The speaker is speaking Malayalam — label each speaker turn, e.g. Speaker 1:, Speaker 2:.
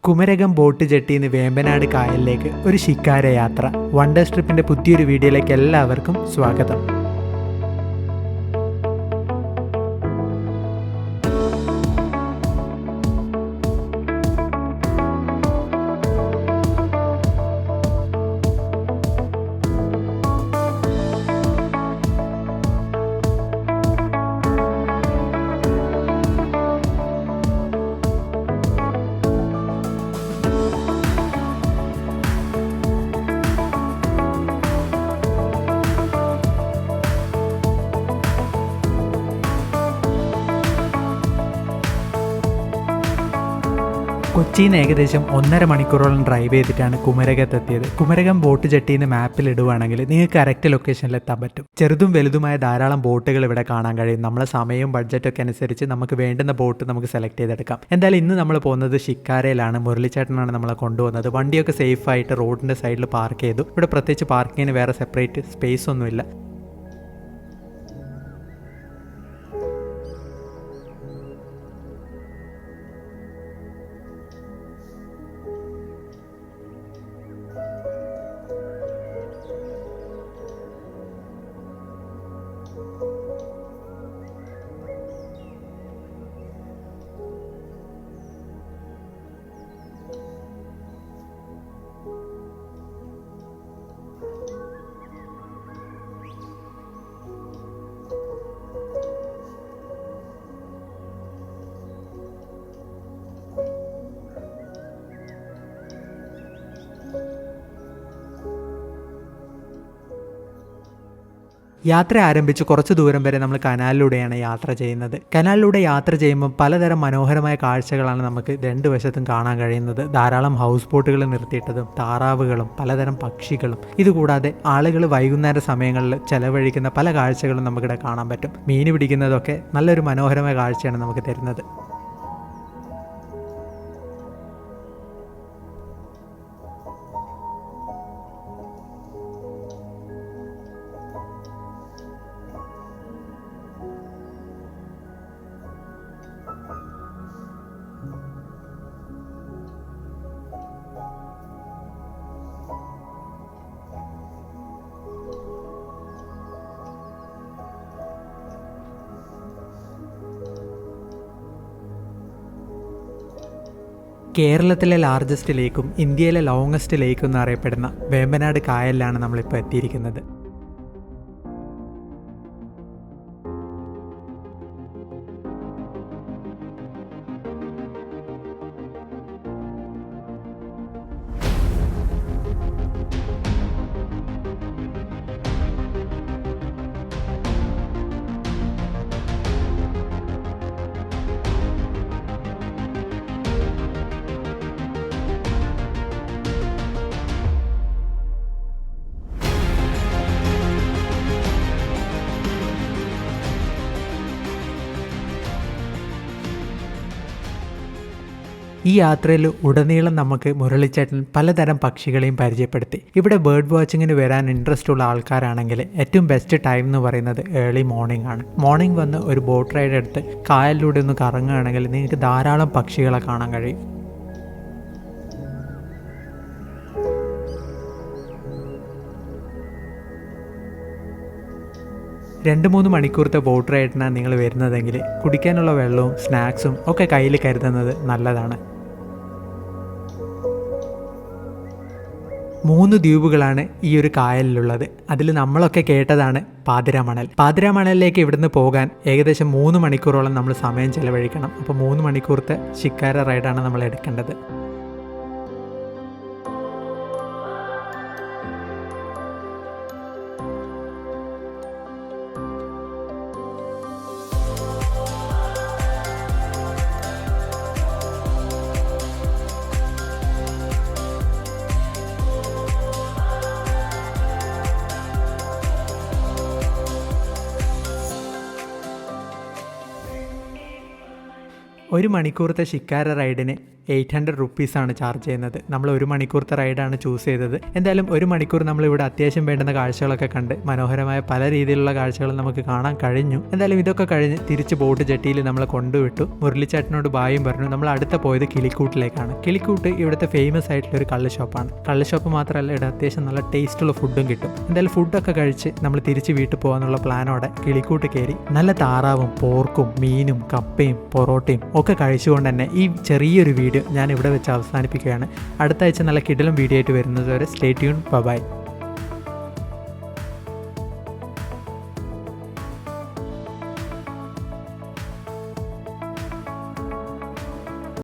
Speaker 1: കുമരകം ബോട്ട് ജെട്ടിന്ന് വേമ്പനാട് കായലിലേക്ക് ഒരു ശിക്കാര യാത്ര. വണ്ടർ ട്രിപ്പിന്റെ പുതിയൊരു വീഡിയോയിലേക്ക് എല്ലാവർക്കും സ്വാഗതം. കൊച്ചിയിൽ നിന്ന് ഏകദേശം 1.5 മണിക്കൂറോളം ഡ്രൈവ് ചെയ്തിട്ടാണ് കുമരകത്തെത്തിയത്. കുമരകം ബോട്ട് ജെട്ടിന്ന് മാപ്പിൽ ഇടുവാണെങ്കിൽ നിങ്ങൾക്ക് കറക്റ്റ് ലൊക്കേഷനിൽ എത്താൻ പറ്റും. ചെറുതും വലുതുമായ ധാരാളം ബോട്ടുകൾ ഇവിടെ കാണാൻ കഴിയും. നമ്മളെ സമയവും ബഡ്ജറ്റൊക്കെ അനുസരിച്ച് നമുക്ക് വേണ്ടുന്ന ബോട്ട് നമുക്ക് സെലക്ട് ചെയ്തെടുക്കാം. എന്തായാലും ഇന്ന് നമ്മൾ പോകുന്നത് ശിക്കാരയിലാണ്. മുരളിച്ചേട്ടനാണ് നമ്മളെ കൊണ്ടുപോകുന്നത്. വണ്ടിയൊക്കെ സേഫായിട്ട് റോഡിൻ്റെ സൈഡിൽ പാർക്ക് ചെയ്തു. ഇവിടെ പ്രത്യേകിച്ച് പാർക്കിങ്ങിന് വേറെ സെപ്പറേറ്റ് സ്പേസ് ഒന്നുമില്ല. യാത്ര ആരംഭിച്ച് കുറച്ച് ദൂരം വരെ നമ്മൾ കനാലിലൂടെയാണ് യാത്ര ചെയ്യുന്നത്. കനാലിലൂടെ യാത്ര ചെയ്യുമ്പോൾ പലതരം മനോഹരമായ കാഴ്ചകളാണ് നമുക്ക് രണ്ട് വശത്തും കാണാൻ കഴിയുന്നത്. ധാരാളം ഹൗസ് ബോട്ടുകൾ നിർത്തിയിട്ടതും താറാവുകളും പലതരം പക്ഷികളും, ഇതുകൂടാതെ ആളുകൾ വൈകുന്നേര സമയങ്ങളിൽ ചെലവഴിക്കുന്ന പല കാഴ്ചകളും നമുക്കിവിടെ കാണാൻ പറ്റും. മീൻ പിടിക്കുന്നതൊക്കെ നല്ലൊരു മനോഹരമായ കാഴ്ചയാണ് നമുക്ക് തരുന്നത്. കേരളത്തിലെ ലാർജസ്റ്റ് ലേക്കും ഇന്ത്യയിലെ ലോങ്ങസ്റ്റ് ലേക്കും എന്നറിയപ്പെടുന്ന വേമ്പനാട് കായലിലാണ് നമ്മളിപ്പോൾ എത്തിയിരിക്കുന്നത്. ഈ യാത്രയിൽ ഉടനീളം നമുക്ക് മുരളിച്ചേട്ടൻ പലതരം പക്ഷികളെയും പരിചയപ്പെടുത്തി. ഇവിടെ ബേർഡ് വാച്ചിങ്ങിന് വരാൻ ഇൻട്രസ്റ്റ് ഉള്ള ആൾക്കാരാണെങ്കിൽ ഏറ്റവും ബെസ്റ്റ് ടൈം എന്ന് പറയുന്നത് ഏർലി മോർണിംഗ് ആണ്. മോർണിംഗ് വന്ന് ഒരു ബോട്ട് റൈഡ് എടുത്ത് കായലിലൂടെ ഒന്ന് കറങ്ങുകയാണെങ്കിൽ നിങ്ങൾക്ക് ധാരാളം പക്ഷികളെ കാണാൻ കഴിയും. രണ്ട് 3 മണിക്കൂറത്തെ ബോട്ട് റൈഡിനാണ് നിങ്ങൾ വരുന്നതെങ്കിൽ കുടിക്കാനുള്ള വെള്ളവും സ്നാക്സും ഒക്കെ കയ്യിൽ കരുതുന്നത് നല്ലതാണ്. 3 ദ്വീപുകളാണ് ഈ ഒരു കായലിലുള്ളത്. അതിൽ നമ്മളൊക്കെ കേട്ടതാണ് പാതിരാമണൽ. പാതിരാമണലിലേക്ക് ഇവിടുന്ന് പോകാൻ ഏകദേശം 3 മണിക്കൂറോളം നമ്മൾ സമയം ചെലവഴിക്കണം. അപ്പോൾ 3 മണിക്കൂറത്തെ ശിക്കാര റൈഡാണ് നമ്മൾ എടുക്കേണ്ടത്. 1 മണിക്കൂറത്തെ ഷിക്കാര റൈഡിന് 800 റുപ്പീസാണ് ചാർജ് ചെയ്യുന്നത്. നമ്മൾ 1 മണിക്കൂറത്തെ റൈഡാണ് ചൂസ് ചെയ്തത്. എന്തായാലും 1 മണിക്കൂർ നമ്മളിവിടെ അത്യാവശ്യം വേണ്ടുന്ന കാഴ്ചകളൊക്കെ കണ്ട് മനോഹരമായ പല രീതിയിലുള്ള കാഴ്ചകൾ നമുക്ക് കാണാൻ കഴിഞ്ഞു. എന്തായാലും ഇതൊക്കെ കഴിഞ്ഞ് തിരിച്ച് ബോട്ട് ജെട്ടിയിൽ നമ്മളെ കൊണ്ടുവിട്ടു. മുരളിച്ചേട്ടനോട് ബായും പറഞ്ഞു. നമ്മൾ അടുത്ത പോയത് കിളിക്കൂട്ടിലേക്കാണ്. കിളിക്കൂട്ട് ഇവിടുത്തെ ഫേമസ് ആയിട്ടുള്ള ഒരു കള്ള് ഷോപ്പാണ്. കള്ള് ഷോപ്പ് മാത്രമല്ല, ഇവിടെ അത്യാവശ്യം നല്ല ടേസ്റ്റുള്ള ഫുഡും കിട്ടും. എന്തായാലും ഫുഡൊക്കെ കഴിച്ച് നമ്മൾ തിരിച്ച് വീട്ടിൽ പോകാനുള്ള പ്ലാനോടെ കിളിക്കൂട്ട് കയറി നല്ല താറാവും പോർക്കും മീനും കപ്പയും പൊറോട്ടയും ഒക്കെ കഴിച്ചുകൊണ്ട് തന്നെ ഈ ചെറിയൊരു വീഡിയോ ഞാൻ ഇവിടെ വെച്ച് അവസാനിപ്പിക്കുകയാണ്. അടുത്ത ആഴ്ച നല്ല കിടിലം വീഡിയോ ആയിട്ട് വരുന്നത് വരെ സ്റ്റേ ട്യൂൺ. ബൈ.